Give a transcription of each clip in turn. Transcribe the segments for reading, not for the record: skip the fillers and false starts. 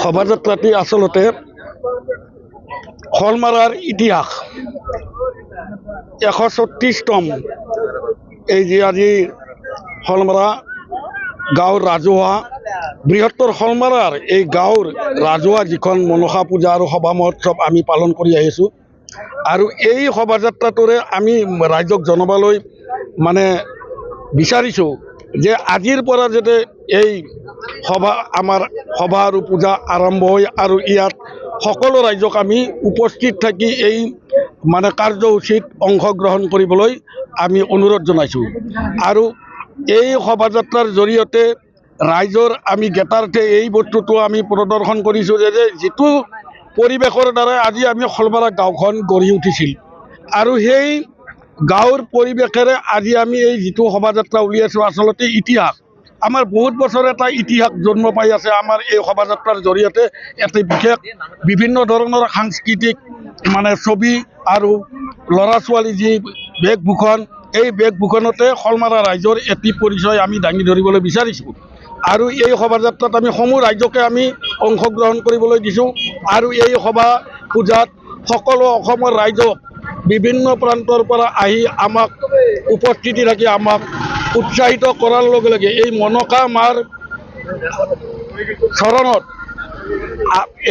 শোভাযাত্ৰাটি আসলতে শলমাৰাৰ ইতিহাস 136তম এই যে আজি শলমাৰা গাঁৱৰ ৰাজহুৱা বৃহত্তৰ শলমাৰাৰ এই গাঁৱৰ ৰাজহুৱা যিখন মনসা পূজা আৰু সভা মহোৎসৱ আমি পালন কৰি আহিছোঁ আৰু এই শোভাযাত্ৰাটোৰে আমি ৰাইজক জনাবলৈ মানে বিচাৰিছোঁ যে আজিৰ পৰা যাতে এই আমাৰ সভা আৰু পূজা আৰম্ভ হয় আৰু ইয়াত সকলো ৰাইজক আমি উপস্থিত থাকি এই মানে কাৰ্যসূচীত অংশগ্ৰহণ কৰিবলৈ আমি অনুৰোধ জনাইছোঁ আৰু এই শোভাযাত্ৰাৰ জৰিয়তে ৰাইজৰ আমি জ্ঞাতাৰ্থে এই বস্তুটো আমি প্ৰদৰ্শন কৰিছোঁ যে যিটো পৰিৱেশৰ দ্বাৰা আজি আমি শলমাৰা গাঁওখন গঢ়ি উঠিছিল আৰু সেই গাঁৱৰ পৰিৱেশেৰে আজি আমি এই যিটো শোভাযাত্ৰা উলিয়াইছোঁ আচলতে ইতিহাস আমাৰ বহুত বছৰ এটা ইতিহাস জন্ম পাই আছে আমাৰ এই শোভাযাত্ৰাৰ জৰিয়তে এটি বিশেষ বিভিন্ন ধৰণৰ সাংস্কৃতিক মানে ছবি আৰু ল'ৰা ছোৱালী যি বেশভূষণ এই বেশভূষণতে শলমাৰা ৰাইজৰ এটি পৰিচয় আমি দাঙি ধৰিবলৈ বিচাৰিছোঁ আৰু এই শোভাযাত্ৰাত আমি সমূহ ৰাইজকে আমি অংশগ্ৰহণ কৰিবলৈ দিছোঁ আৰু এই সভা পূজাত সকলো অসমৰ ৰাইজক বিভিন্ন প্ৰান্তৰ পৰা আহি আমাক উপস্থিতি থাকি আমাক উৎসাহিত কৰাৰ লগে লগে এই মনসা মাৰ চৰণত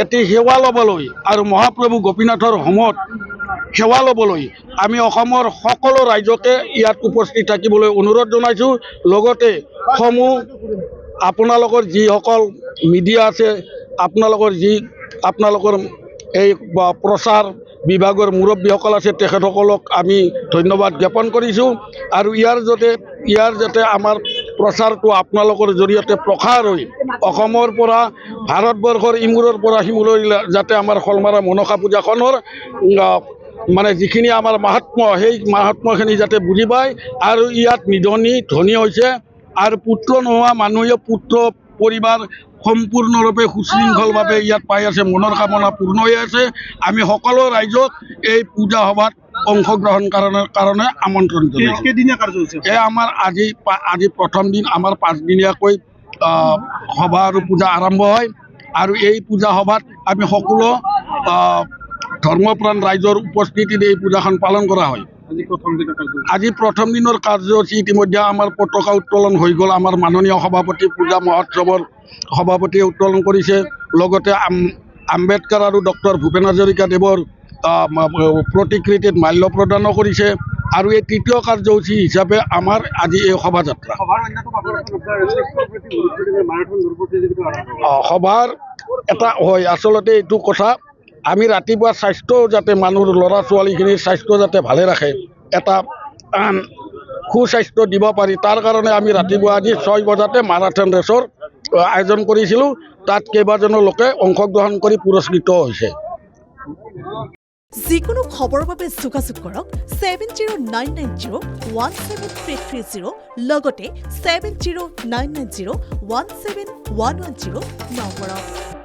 এটি সেৱা ল'বলৈ আৰু মহাপ্ৰভু গোপীনাথৰ হোমত সেৱা ল'বলৈ আমি অসমৰ সকলো ৰাইজকে ইয়াত উপস্থিত থাকিবলৈ অনুৰোধ জনাইছোঁ লগতে সমূহ আপোনালোকৰ যিসকল মিডিয়া আছে আপোনালোকৰ এই প্ৰচাৰ বিভাগৰ মুৰব্বীসকল আছে তেখেতসকলক আমি ধন্যবাদ জ্ঞাপন কৰিছোঁ আৰু ইয়াৰ যাতে আমাৰ প্ৰচাৰটো আপোনালোকৰ জৰিয়তে প্ৰসাৰ হৈ অসমৰ পৰা ভাৰতবৰ্ষৰ ইমূৰৰ পৰা সিমূৰলৈ যাতে আমাৰ শলমাৰা মনসা পূজাখনৰ মানে যিখিনি আমাৰ মাহাত্ম্য সেই মাহাত্ম্যখিনি যাতে বুজি পায় আৰু ইয়াত নিধনী ধনী হৈছে আৰু পুত্ৰ নোহোৱা মানুহে পুত্ৰ পৰিবাৰ সম্পূৰ্ণৰূপে সুশৃংখলভাৱে ইয়াত পাই আছে মনৰ কামনা পূৰ্ণ হৈ আছে আমি সকলো ৰাইজক এই পূজা সভাত অংশগ্ৰহণ কাৰণে আমন্ত্ৰণ জনাইছোঁ এই আমাৰ আজি প্ৰথম দিন আমাৰ 5 দিনীয়াকৈ সভা আৰু পূজা আৰম্ভ হয় আৰু এই পূজা সভাত আমি সকলো ধৰ্মপ্ৰাণ ৰাইজৰ উপস্থিতিত এই পূজাখন পালন কৰা হয় আজি প্ৰথম দিনৰ কাৰ্যসূচী ইতিমধ্যে আমাৰ পতাকা উত্তোলন হৈ গ'ল আমাৰ মাননীয় সভাপতি পূজা মহোৎসৱৰ সভাপতিয়ে উত্তোলন কৰিছে লগতে আম্বেদকাৰ আৰু ডক্টৰ ভূপেন হাজৰিকাদেৱৰ প্ৰতিকৃতিত মাল্য প্ৰদানো কৰিছে আৰু এই তৃতীয় কাৰ্যসূচী হিচাপে আমাৰ আজি এই শোভাযাত্ৰা সভাৰ এটা হয় আচলতে এইটো কথা আমি ৰাতিপুৱা স্বাস্থ্য যাতে মানুহৰ ল'ৰা ছোৱালীখিনিৰ স্বাস্থ্য যাতে ভালে ৰাখে এটা সুস্বাস্থ্য দিব পাৰি তাৰ কাৰণে আমি ৰাতিপুৱা আজি 6 বজাতে মাৰাথন ৰেচৰ আয়োজন কৰিছিলোঁ তাত কেইবাজনো লোকে অংশগ্ৰহণ কৰি পুৰস্কৃত হৈছে যিকোনো খবৰৰ বাবে যোগাযোগ কৰক 7099017330 লগতে 7099017110 নম্বৰত